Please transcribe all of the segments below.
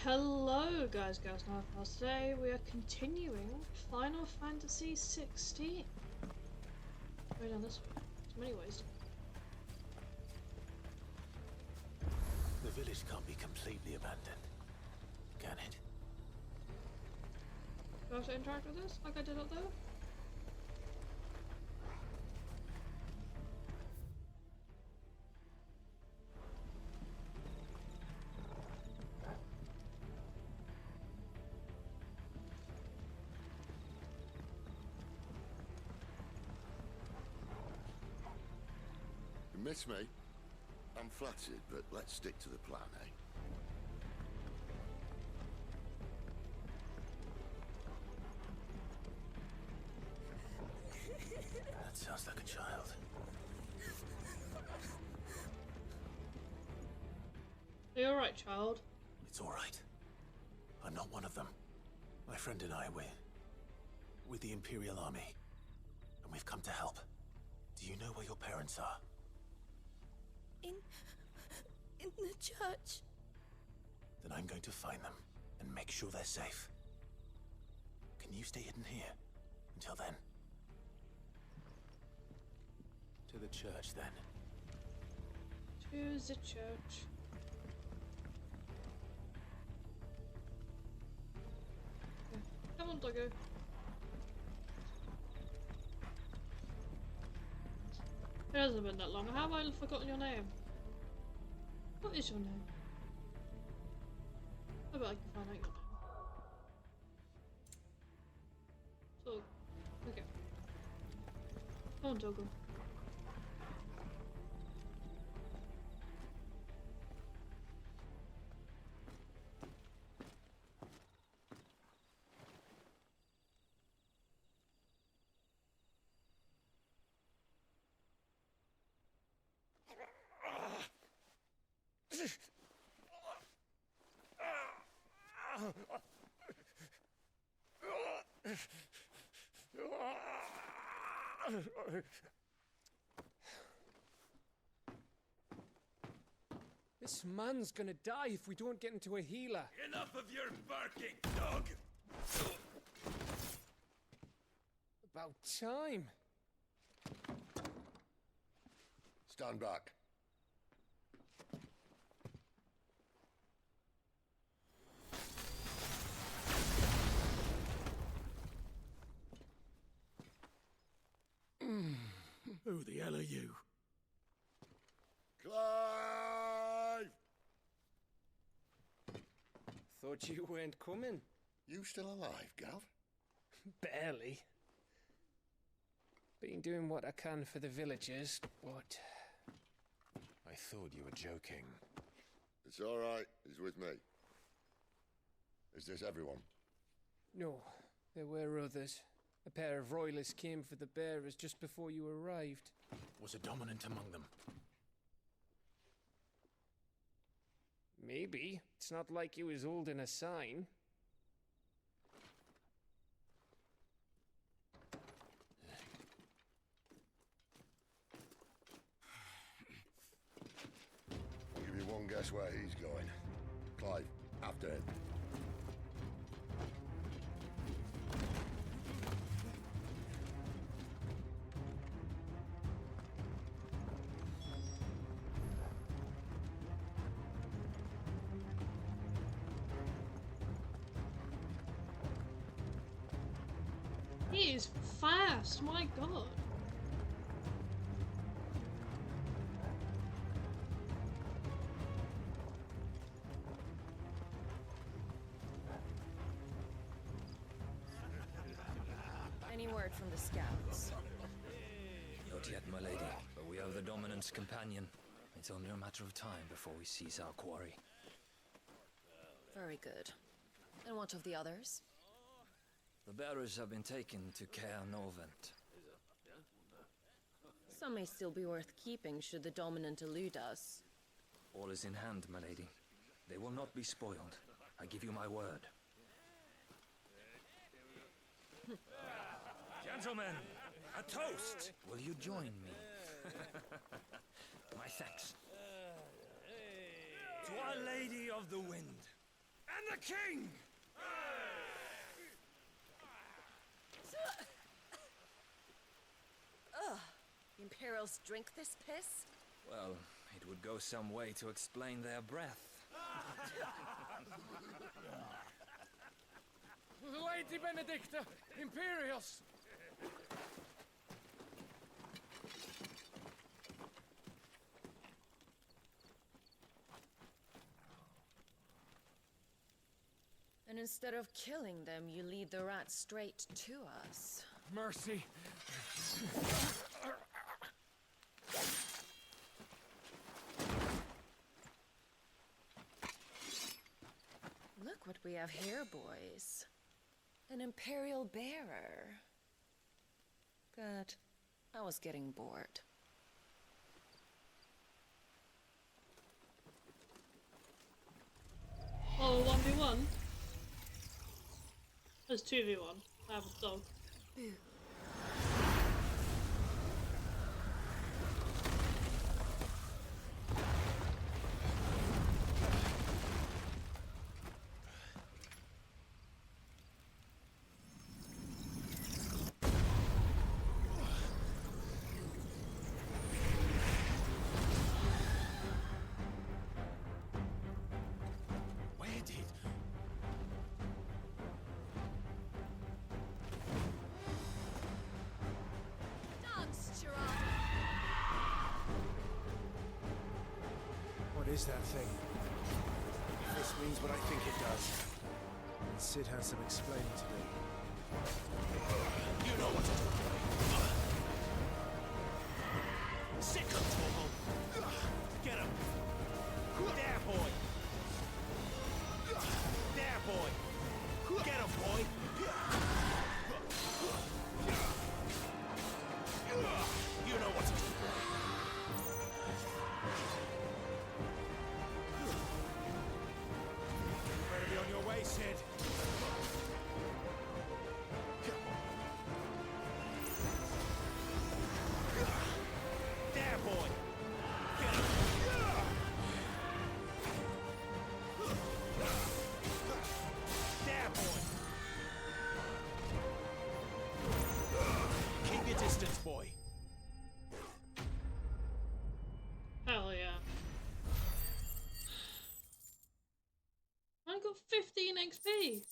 Hello guys, girls, and pals. Today we are continuing Final Fantasy XVI. Go down this way. There's many ways to go. The village can't be completely abandoned, can it? Do I have to interact with this like I did up there? You miss me? I'm flattered, but let's stick to the plan, eh? That sounds like a child. Are you alright, child? It's all right. I'm not one of them. My friend and I, we're with the Imperial Army, and we've come to help. Do you know where your parents are? In the church. Then I'm going to find them and make sure they're safe. Can you stay hidden here until then? To the church, then. To the church. Okay. Come on, doggo. It hasn't been that long. How have I forgotten your name? What is your name? I bet I can find out your name. So, okay. Come on, doggo. This man's gonna die if we don't get into a healer. Enough of your barking, dog! About time. Stand back. Who the hell are you? Clive! Thought you weren't coming. You still alive, Gav? Barely. Been doing what I can for the villagers, but... I thought you were joking. It's all right. He's with me. Is this everyone? No, there were others. A pair of royalists came for the bearers just before you arrived. Was a dominant among them? Maybe. It's not like he was holding a sign. I'll give you one guess where he's going. Clive, after him. He is fast, my god. Any word from the scouts? Not yet, my lady, but we have the dominant's companion. It's only a matter of time before we seize our quarry. Very good. And what of the others? The bearers have been taken to Caer Novent. Some may still be worth keeping should the dominant elude us. All is in hand, my lady. They will not be spoiled. I give you my word. Gentlemen, a toast! Will you join me? My thanks. To Our Lady of the Wind. And the king! Ugh. The Imperials drink this piss? Well, it would go some way to explain their breath. Lady Benedicta! Imperials! And instead of killing them, you lead the rats straight to us. Mercy! Look what we have here, boys. An Imperial bearer. Good. I was getting bored. Oh, 1v1? There's 2v1. I have a dog. Boo. What is that thing? If this means what I think it does, then Sid has some explaining to do. You know what to do. Sick of trouble. Get him. There, boy. There, boy. Get him, boy. You know what to do. Better be on your way, Sid. There, boy. Get him. There, boy. Keep your distance, boy. Hell yeah. I got 15 XP!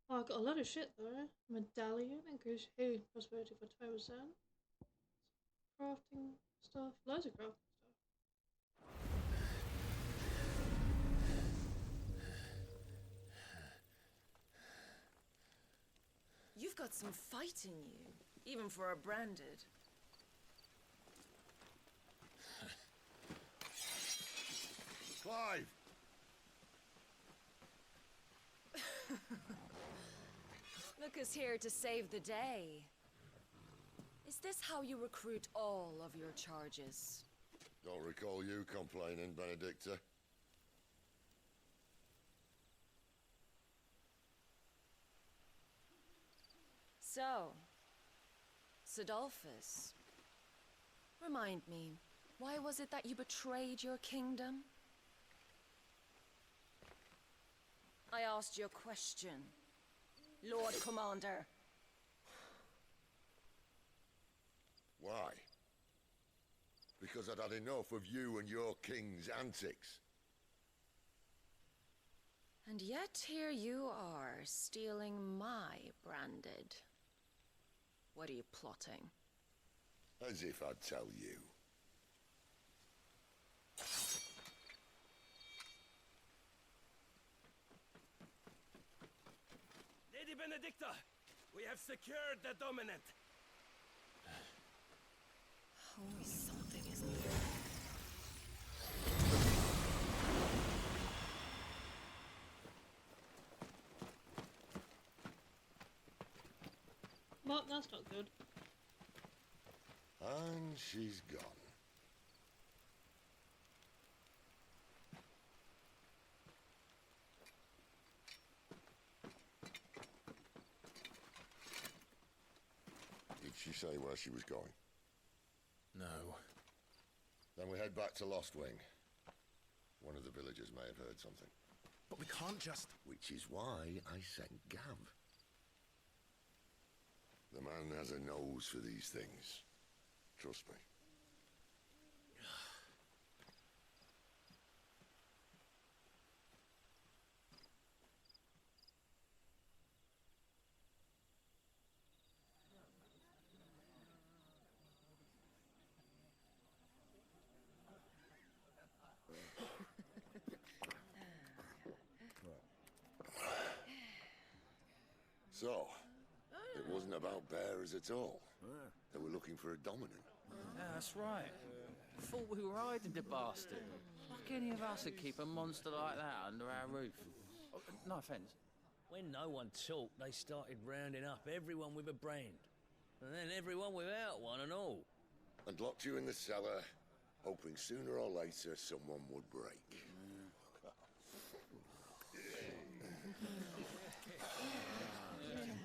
Oh, I got a lot of shit though. Medallion, increase healing prosperity for 20%. Crafting stuff, loads of crafting stuff. You've got some fight in you, even for a branded. Clive! Look who's here to save the day. Is this how you recruit all of your charges? Don't recall you complaining, Benedicta. So, Sidolphus, remind me, why was it that you betrayed your kingdom? I asked you a question, Lord Commander. Why? Because I'd had enough of you and your king's antics. And yet here you are, stealing my branded. What are you plotting? As if I'd tell you. Lady Benedicta, we have secured the dominant. Always something, isn't there? Well, that's not good. And she's gone. Did she say where she was going? No. Then we head back to Lost Wing. One of the villagers may have heard something. But we can't just... Which is why I sent Gav. The man has a nose for these things. Trust me. So, it wasn't about bearers at all. They were looking for a dominant. Yeah, that's right. Thought we were hiding the bastard. Like any of us would keep a monster like that under our roof. Oh, no offence. When no one talked, they started rounding up everyone with a brand. And then everyone without one and all. And locked you in the cellar, hoping sooner or later someone would break.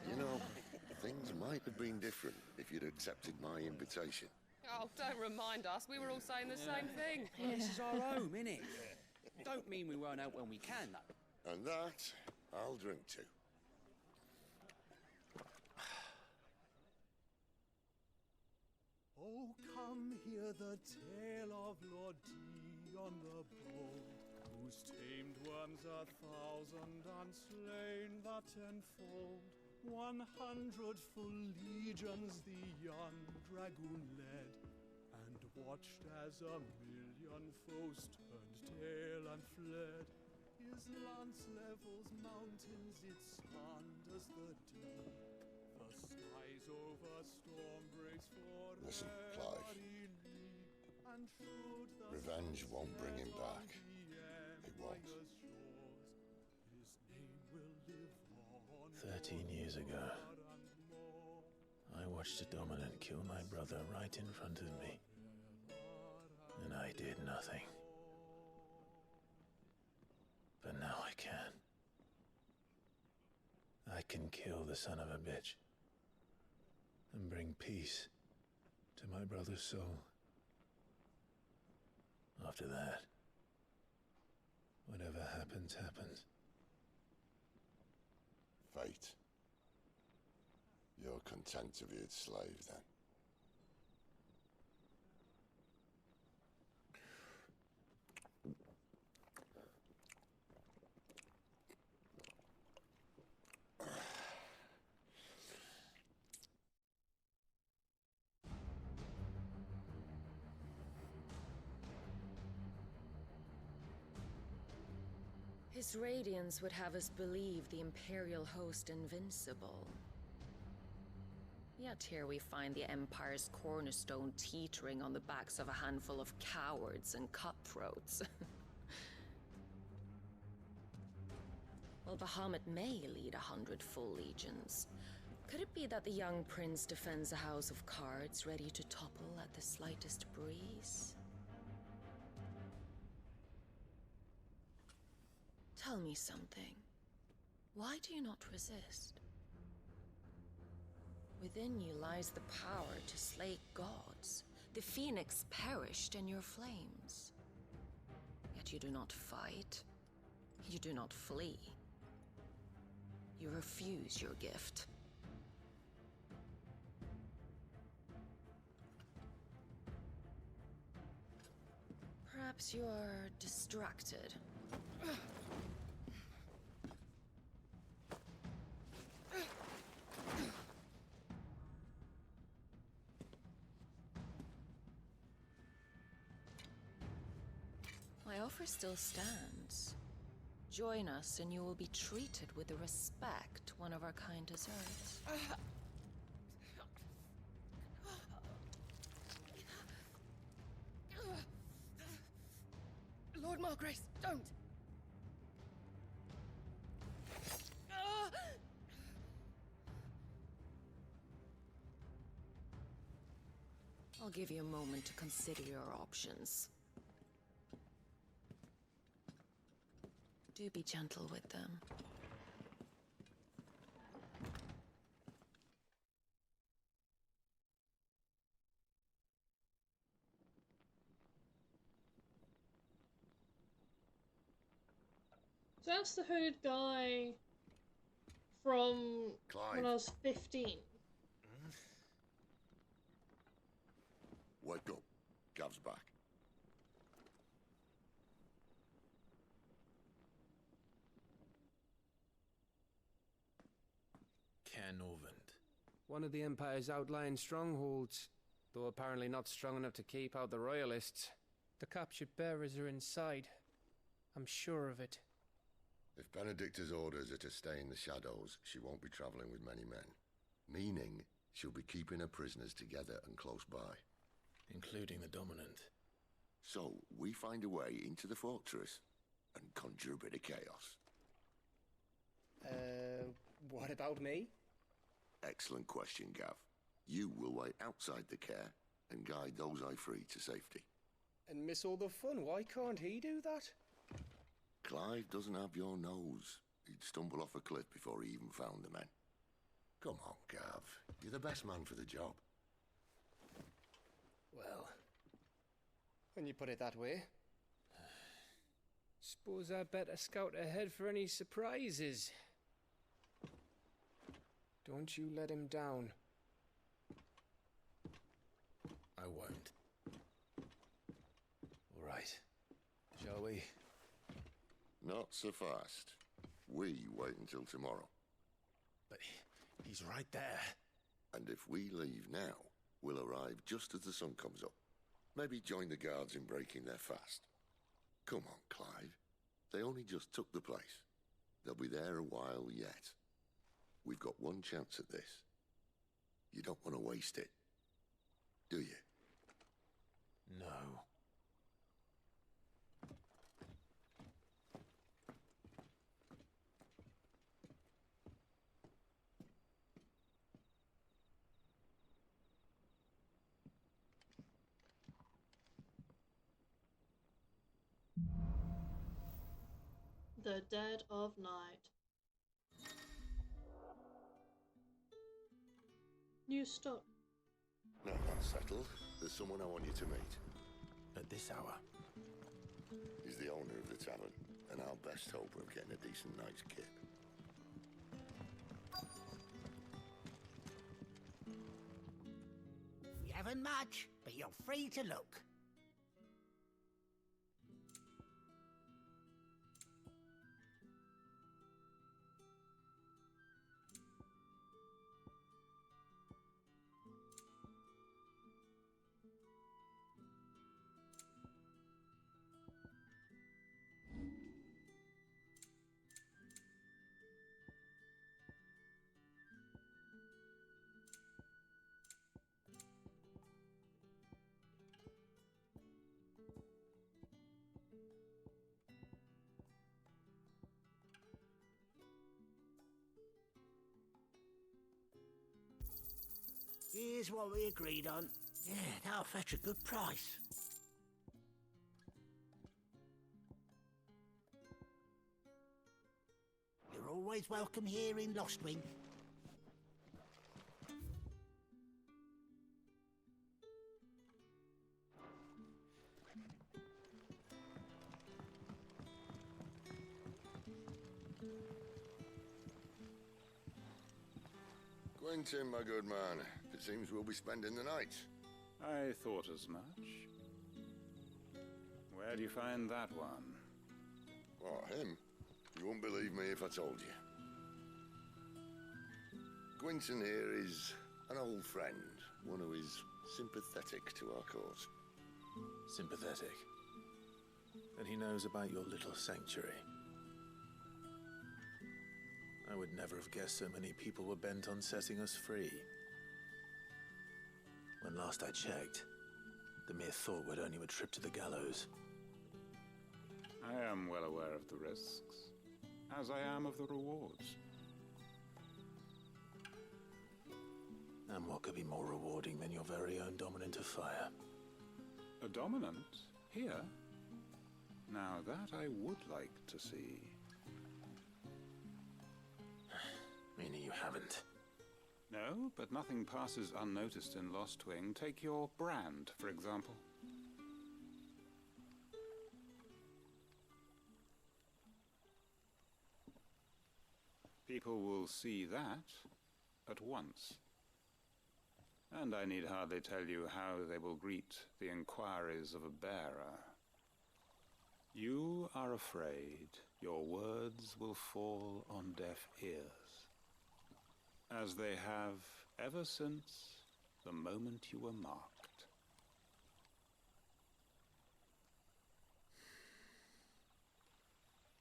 You know, things might have been different if you'd accepted my invitation. Oh, don't remind us. We were all saying the same thing. Yeah, this is our home, innit? Don't mean we won't help when we can, though. And that, I'll drink to. Oh, come hear the tale of Lord Dion the Bold, whose tamed worms 1,000 and slain the tenfold. 100 full legions the young dragoon led, and watched as 1,000,000 foes turned tail and fled. His lance levels mountains, it slanders the deep. The skies over storm breaks for Listen, Clive. every leap, and should the Revenge won't bring him back. It won't. His name will live on 13 years ago, I watched a dominant kill my brother right in front of me. And I did nothing. But now I can. I can kill the son of a bitch. And bring peace to my brother's soul. After that, whatever happens, happens. Fate. You're content to be its slave, then? His radiance would have us believe the Imperial host invincible. Yet here we find the Empire's cornerstone teetering on the backs of a handful of cowards and cutthroats. Well, Bahamut may lead 100 full legions. Could it be that the young prince defends a house of cards ready to topple at the slightest breeze? Tell me something. Why do you not resist? Within you lies the power to slay gods. The Phoenix perished in your flames. Yet you do not fight. You do not flee. You refuse your gift. Perhaps you're distracted. My offer still stands. Join us and you will be treated with the respect one of our kind deserves. Lord Margrace, don't! I'll give you a moment to consider your options. Do be gentle with them. So that's the hooded guy from Clive. when I was 15. Wake up. Gav's back. Cairnorvand. One of the Empire's outlying strongholds, though apparently not strong enough to keep out the Royalists. The captured bearers are inside. I'm sure of it. If Benedicta's orders are to stay in the shadows, she won't be traveling with many men. Meaning, she'll be keeping her prisoners together and close by. Including the Dominant. So, we find a way into the fortress and conjure a bit of chaos. What about me? Excellent question, Gav. You will wait outside the care and guide those I free to safety. And miss all the fun. Why can't he do that? Clive doesn't have your nose. He'd stumble off a cliff before he even found the men. Come on, Gav. You're the best man for the job. Well, when you put it that way. Suppose I better scout ahead for any surprises. Don't you let him down. I won't. All right. Shall we? Not so fast. We wait until tomorrow. But he's right there. And if we leave now, we'll arrive just as the sun comes up. Maybe join the guards in breaking their fast. Come on, Clive. They only just took the place. They'll be there a while yet. We've got one chance at this. You don't want to waste it, do you? No. The dead of night. New stock. No, that's settled. There's someone I want you to meet. At this hour. He's the owner of the tavern, and our best hope of getting a decent night's kip. We haven't much, but you're free to look. Here's what we agreed on. Yeah, that'll fetch a good price. You're always welcome here in Lostwing. Quentin, my good man. It seems we'll be spending the night. I thought as much. Where do you find that one? What, him? You wouldn't believe me if I told you. Quentin here is an old friend, one who is sympathetic to our cause. Sympathetic. And he knows about your little sanctuary. I would never have guessed so many people were bent on setting us free. When last I checked, the mere thought would earn you a trip to the gallows. I am well aware of the risks, as I am of the rewards. And what could be more rewarding than your very own dominant of fire? A dominant? Here? Now that I would like to see. Meaning you haven't? No, but nothing passes unnoticed in Lostwing. Take your brand, for example. People will see that at once. And I need hardly tell you how they will greet the inquiries of a bearer. You are afraid your words will fall on deaf ears, as they have ever since the moment you were marked.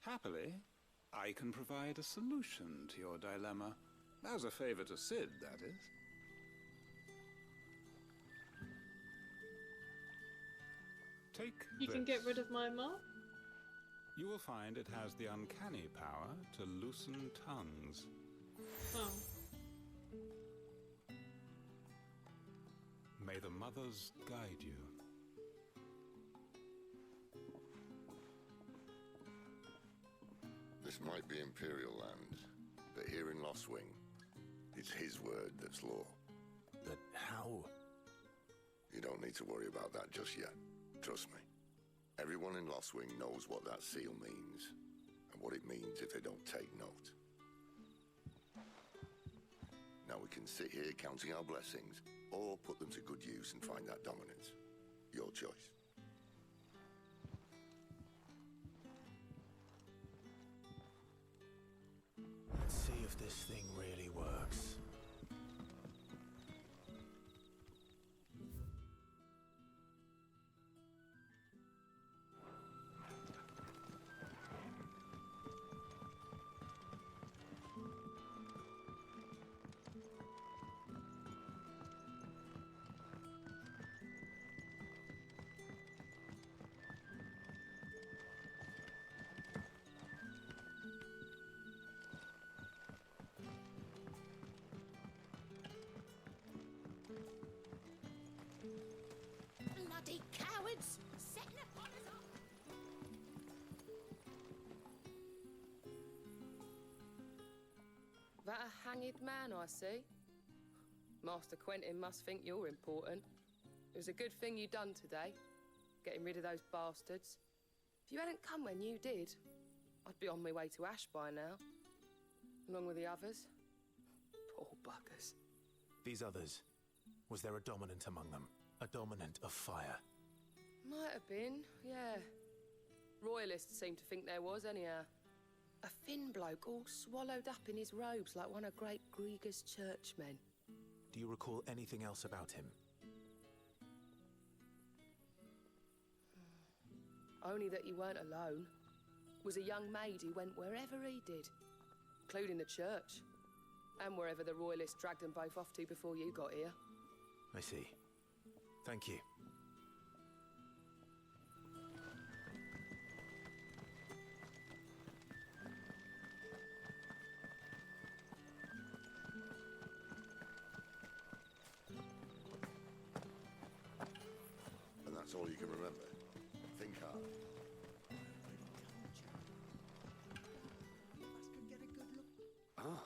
Happily, I can provide a solution to your dilemma. As a favor to Sid, that is. Take You this. can get rid of my mark? You will find it has the uncanny power to loosen tongues. Oh. May the mothers guide you. This might be Imperial land, but here in Lostwing, it's his word that's law. But how? You don't need to worry about that just yet. Trust me. Everyone in Lostwing knows what that seal means, and what it means if they don't take note. Now we can sit here counting our blessings, or put them to good use and find that dominance. Your choice. Let's see if this thing really works. Bloody cowards! Setting upon us all! That a hanged man I see? Master Quentin must think you're important. It was a good thing you done today, getting rid of those bastards. If you hadn't come when you did, I'd be on my way to Ash by now, along with the others. Poor buggers. These others, was there a dominant among them? A dominant of fire? Might have been, yeah. Royalists seem to think there was, anyhow. A thin bloke all swallowed up in his robes like one of Great Grieger's churchmen. Do you recall anything else about him? Only that you weren't alone. Was a young maid who went wherever he did, including the church, and wherever the Royalists dragged them both off to before you got here. I see. Thank you. And that's all you can remember. Think hard. Ah.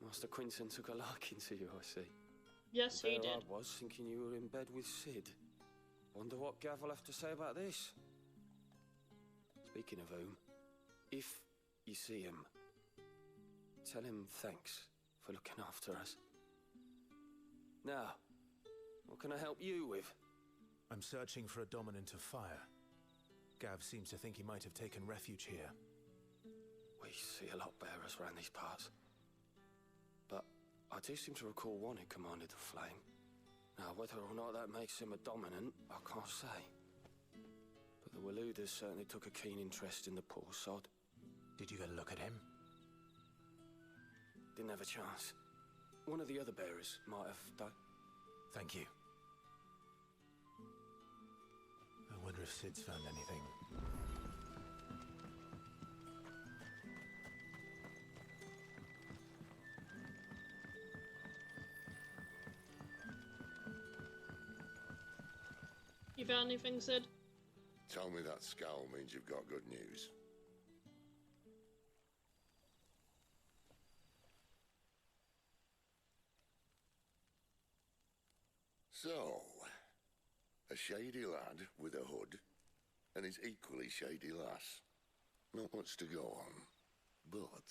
Master Quinton took a liking to you, I see. Yes, he There did. I was, thinking you were in bed with Sid. Wonder what Gav will have to say about this. Speaking of whom, if you see him, tell him thanks for looking after us. Now, what can I help you with? I'm searching for a dominant of fire. Gav seems to think he might have taken refuge here. We see a lot bearers around these parts. But I do seem to recall one who commanded the flame. Now, whether or not that makes him a dominant, I can't say. But the Waluders certainly took a keen interest in the poor sod. Did you get a look at him? Didn't have a chance. One of the other bearers might have done. Thank you. I wonder if Sid's found anything. You found anything, Sid? Tell me that scowl means you've got good news. So, a shady lad with a hood, and his equally shady lass. Not much to go on, but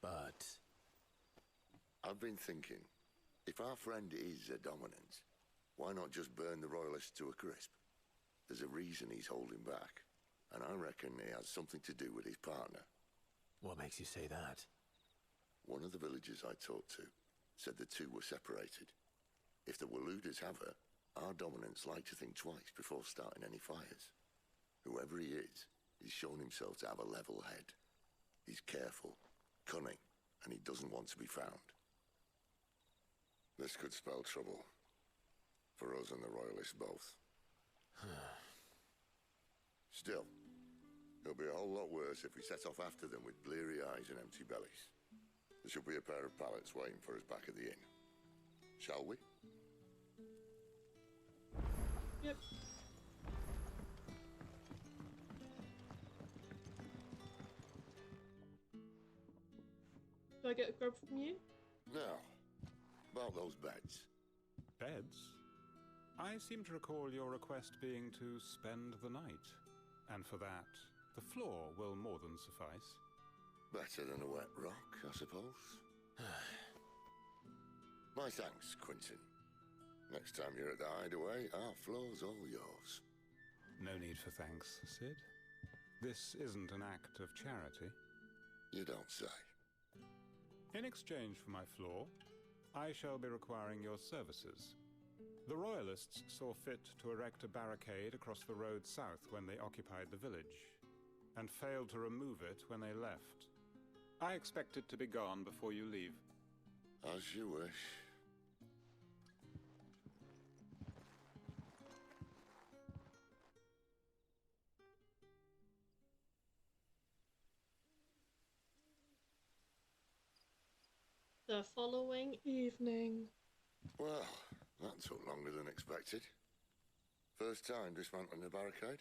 But... I've been thinking, if our friend is a dominant, why not just burn the royalists to a crisp? There's a reason he's holding back, and I reckon it has something to do with his partner. What makes you say that? One of the villagers I talked to said the two were separated. If the Waluders have her, our dominants like to think twice before starting any fires. Whoever he is, he's shown himself to have a level head. He's careful, cunning, and he doesn't want to be found. This could spell trouble. For us and the Royalists both. Still, it'll be a whole lot worse if we set off after them with bleary eyes and empty bellies. There should be a pair of pallets waiting for us back at the inn. Shall we? Yep. Do I get a grub from you? Now, about those beds. Beds? I seem to recall your request being to spend the night. And for that, the floor will more than suffice. Better than a wet rock, I suppose. My thanks, Quentin. Next time you're at the hideaway, our floor's all yours. No need for thanks, Sid. This isn't an act of charity. You don't say. In exchange for my floor, I shall be requiring your services. The Royalists saw fit to erect a barricade across the road south when they occupied the village, and failed to remove it when they left. I expect it to be gone before you leave. As you wish. The following evening. Well, that took longer than expected. First time dismantling a barricade?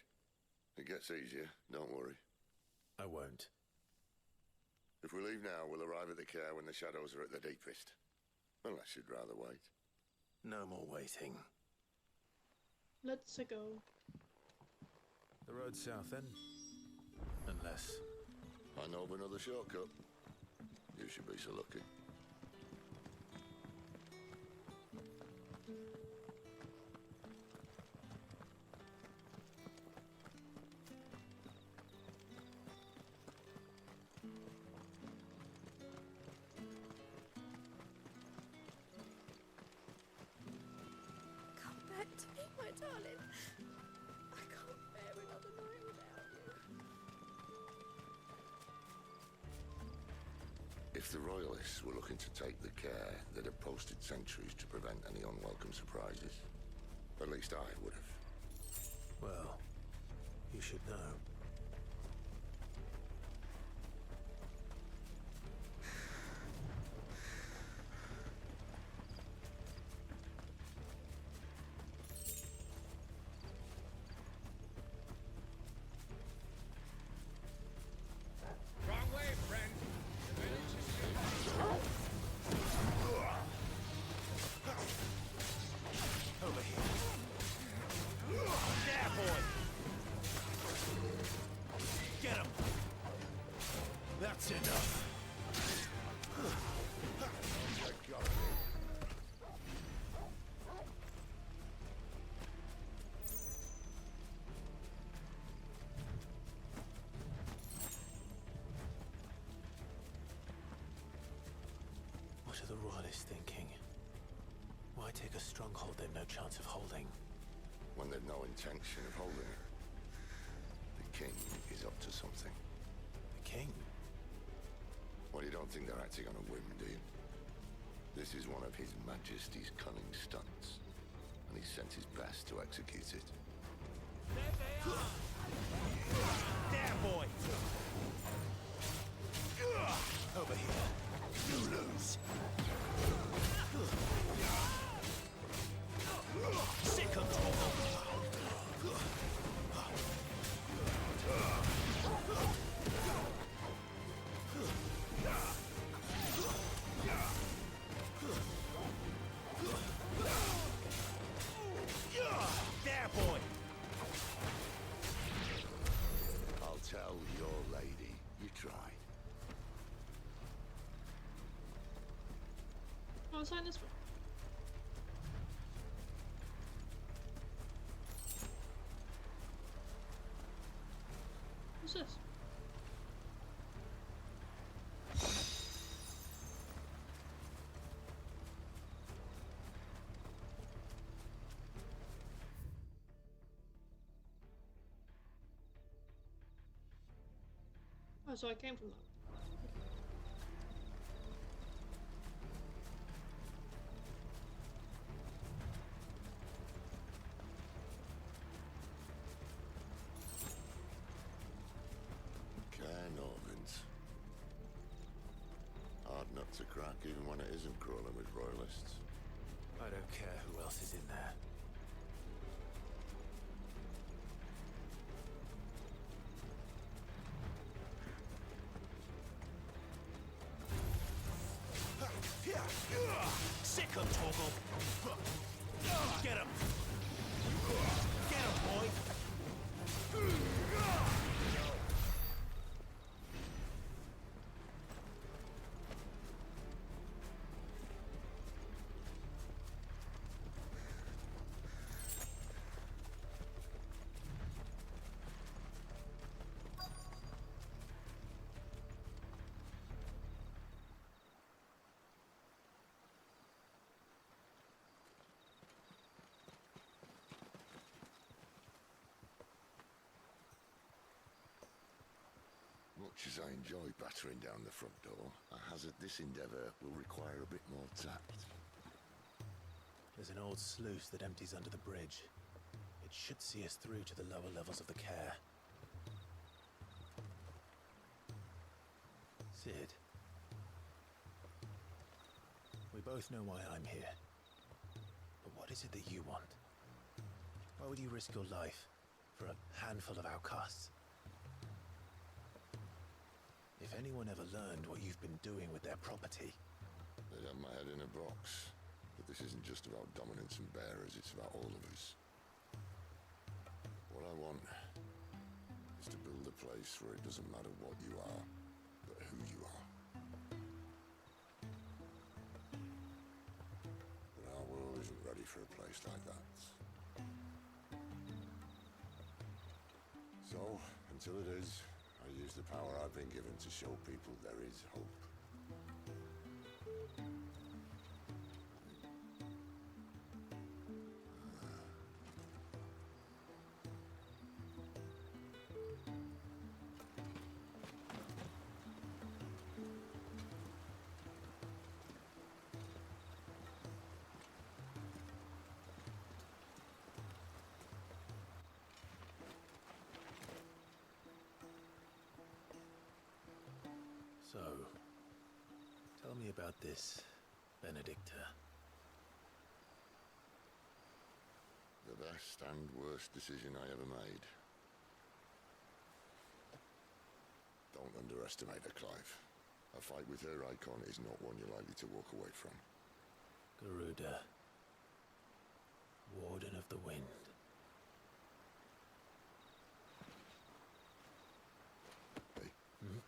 It gets easier, don't worry. I won't. If we leave now, we'll arrive at the care when the shadows are at their deepest. Unless you'd rather wait. No more waiting. Let's go. The road south then? Unless... I know of another shortcut. You should be so lucky. Come back to me, my darling. I can't bear another night without you. If the Royalists were looking to take the care, they'd have posted sentries to prevent any unwelcome surprises. At least I would have. Well, you should know. Wrong way, friend. Over here. Yeah, boy. Get him! That's enough. What are the Royalists thinking? Why take a stronghold they've no chance of holding? When they've no intention of holding it. The king is up to something. The king? Well, you don't think they're acting on a whim, do you? This is one of His Majesty's cunning stunts, and he sent his best to execute it. There they are. There, boy. Over here. You lose. Second I'll tell your legend. was saying this one. What's this? Oh, so I came from that. Hard nut to crack, even when it isn't crawling with royalists. I don't care who else is in there. Sick of Torgal! Get him! Get him, boy! Much as I enjoy battering down the front door, I hazard this endeavour will require a bit more tact. There's an old sluice that empties under the bridge. It should see us through to the lower levels of the care. Sid. We both know why I'm here. But what is it that you want? Why would you risk your life for a handful of outcasts? If anyone ever learned what you've been doing with their property... They'd have my head in a box. But this isn't just about dominance and bearers, it's about all of us. What I want is to build a place where it doesn't matter what you are, but who you are. But our world isn't ready for a place like that. So, until it is, I use the power I've been given to show people there is hope. So, tell me about this, Benedicta. The best and worst decision I ever made. Don't underestimate her, Clive. A fight with her Eikon is not one you're likely to walk away from. Garuda, Warden of the Wind. Hey? Hmm?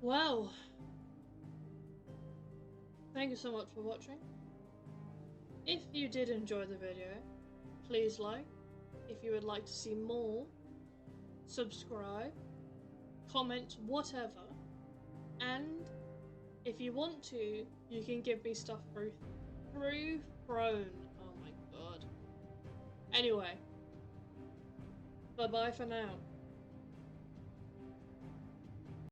Well, thank you so much for watching. If you did enjoy the video, please like. If you would like to see more, subscribe, comment, whatever. And if you want to, you can give me stuff through Throne. Oh my god. Anyway, bye bye for now.